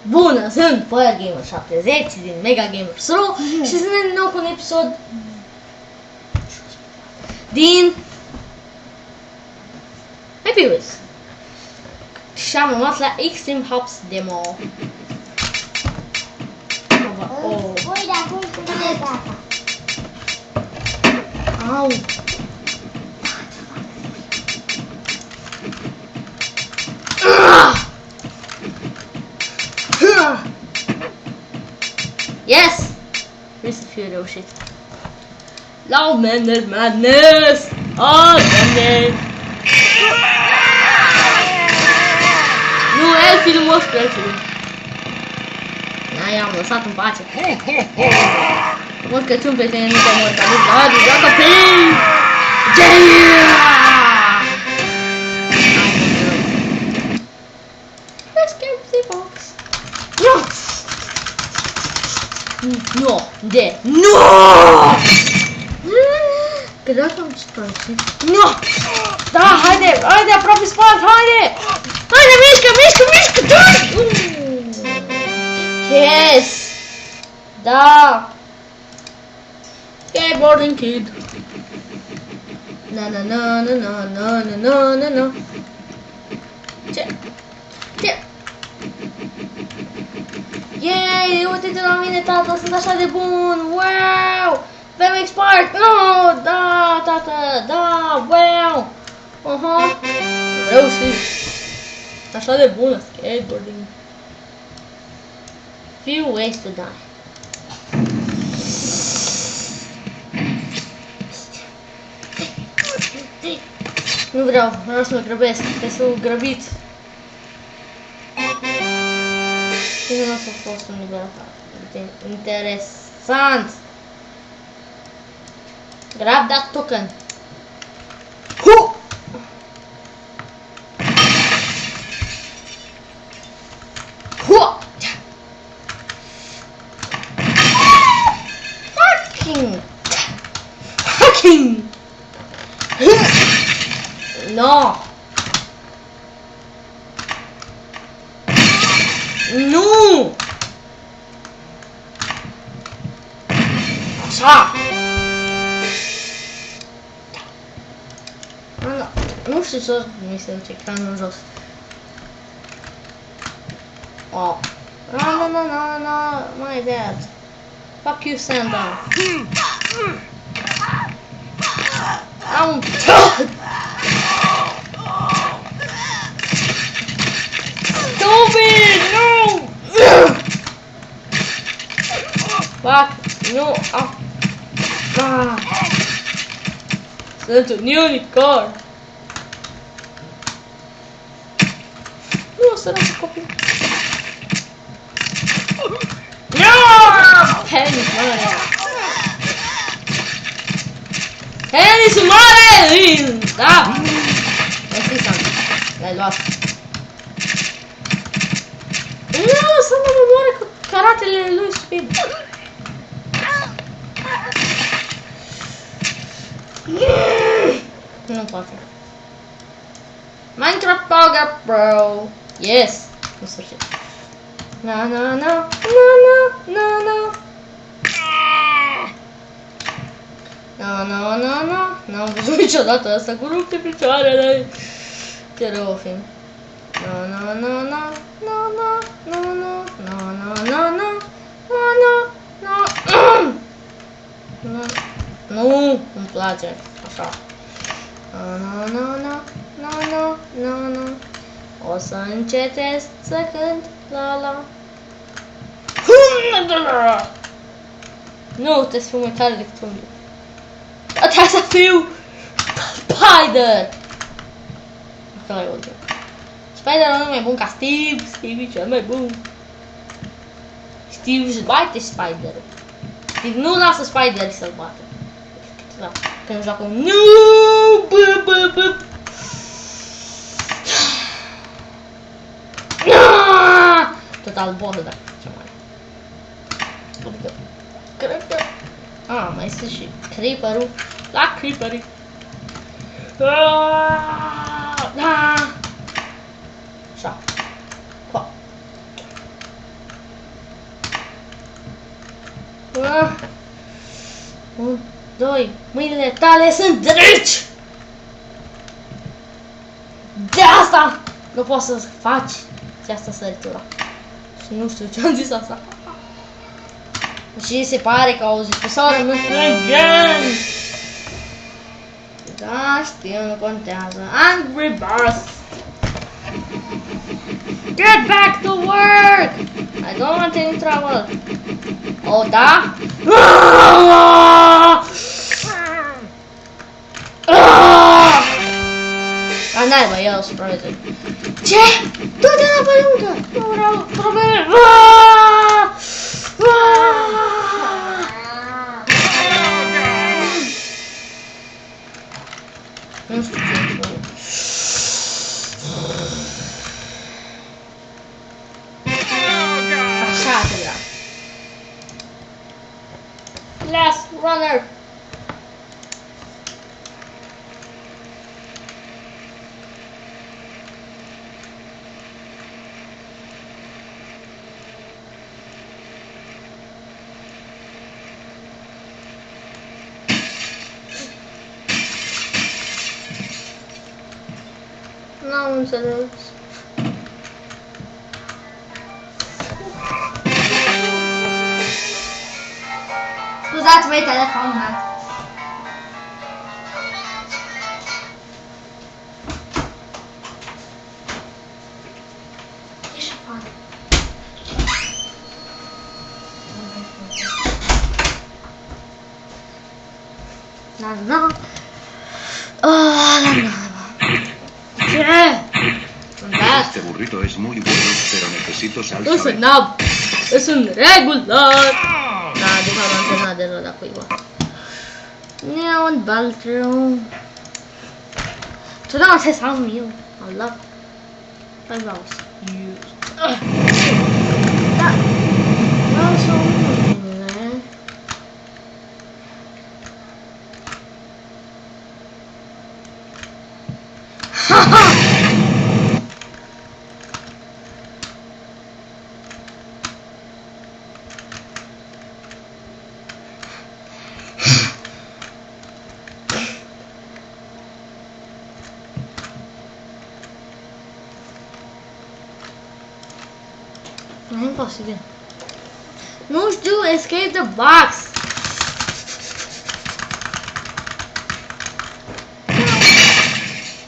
Bună, sunt FireGamer 70 din Mega Gamers Ro și sunt din nou cu un episod din Hyperius. Și am rămas la Extreme Hops Demo. Uite acum cum e gata. Au! Yes! Vrei să fiu reușit. Loud madness! Oh, Doamne! Nu, elfii nu mă elfii. I-am lăsat în pace. Murcă-ți-un pe tine, nu te murcă. Adu, joacă pe Escape the box. No! No! De! No! Că dacă am spus. No! Da, haide, aproape spart, haide! Haide, mișcă! Yes! Da! Skateboarding kid! Na. Ce? Yay! Uite-te la mine, tata, sunt așa de bun! Wow! BMX Park! No! Da, tata! Da! Wow! Reușit! Așa de bună skateboarding! Few ways to die. Nu vreau să mă grăbesc, că sunt grăbit. Cine nu a fost un nivel interesant. Grab that token. Hu! Hu! Fucking! No! Nu! Așa! Nu știu ce mi se duce ecranul în jos. Oh. No, my dad. Fuck you, Santa. Am Stupid! No! Fuck! Nu! Sunt un unicorn! Nu, săraci copii! No! Penis mare! Penis mare! Da! Mersi, Santa. L-ai luat. Nu, să nu mă moare cu karatele lui stupid. Nu poate. Minecraft Power Pro. Yes. În sfârșit. No. N-am văzut niciodată asta cu rupte picioarele. Ce rău o fi. Nu, îmi place așa. No. O să încetez să cânt la. Nu, trebuie să fiu mai tare decât unul. Trebuie să fiu Spider! Asta e ultimul. Spider nu e mai bun ca Steve. Steve e cel mai bun. Steve își bate Spider-ul. Steve nu lasă Spider să-l bată. Da. Când joacă un nu, bă. Total boss, da. Ce mai. Cred că... mai este și Creeper-ul. La Creeper-ul. Așa. 1, 2, mâinile tale sunt dreci! De asta nu poți să faci de asta săritura. Și nu știu ce am zis asta. Și se pare că au zis că s-au rămas gen. Da, știu, nu contează. Angry Birds. Get back to work! I don't want any trouble. Oh, da? A, naiba, el supraviețuit. Ce? Du-te înapoi încă! Nu vreau probleme! Nu știu ce spune. Așa te ia. Last runner! N-am înțeles. Scuzați-mă, telefonul. Ieși afară. Na. Este burrito es muy bueno, pero necesito salsa. Nu sunt nab, sunt regular. Da, de fapt am terminat de la cuiva. Neon Baltru. Totdeauna trebuie să am eu. Allah. Hai vreau să da. Vreau să am mâinile. Ha-ha! Nu e imposibil. Nu știu, escape the box.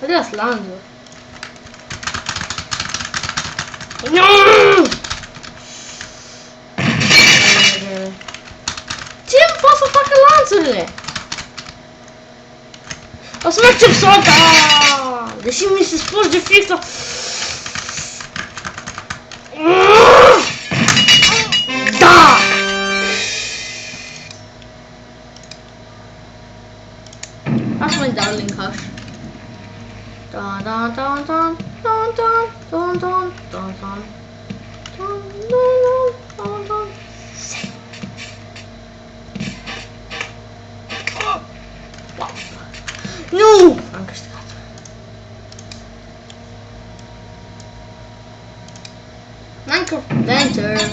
Adios, lanțul. Ce îmi pot să facă lanțurile? O să mergem soda! Deși mi se spurge fixa. Da! That's my darling hush. Dun dun dun dun dun dun dun dun dun dun dun dun dun. Nu! Am câștigat. Minecraft Adventure.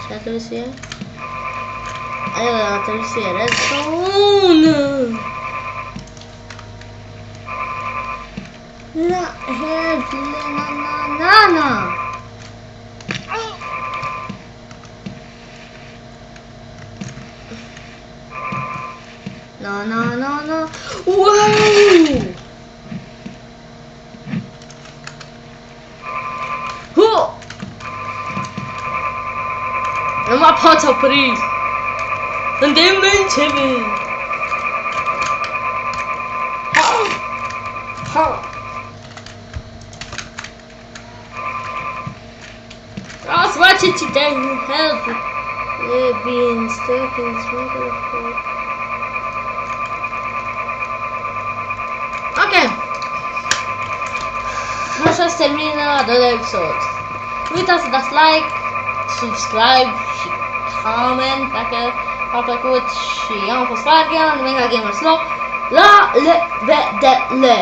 Ce trebuie să fie? Aia trebuie să fie redstone. La head na. No. Wow! Nu mă poți opri! Sunt invincibil! Vreau să văd ce citești, help! Being stuck in smoke. Ok! Așa se termină a doilea episod. Nu uitați să dați like, subscribe și comment dacă v-a plăcut și eu am fost Vargian, Mega Gamer Slow. La revedere!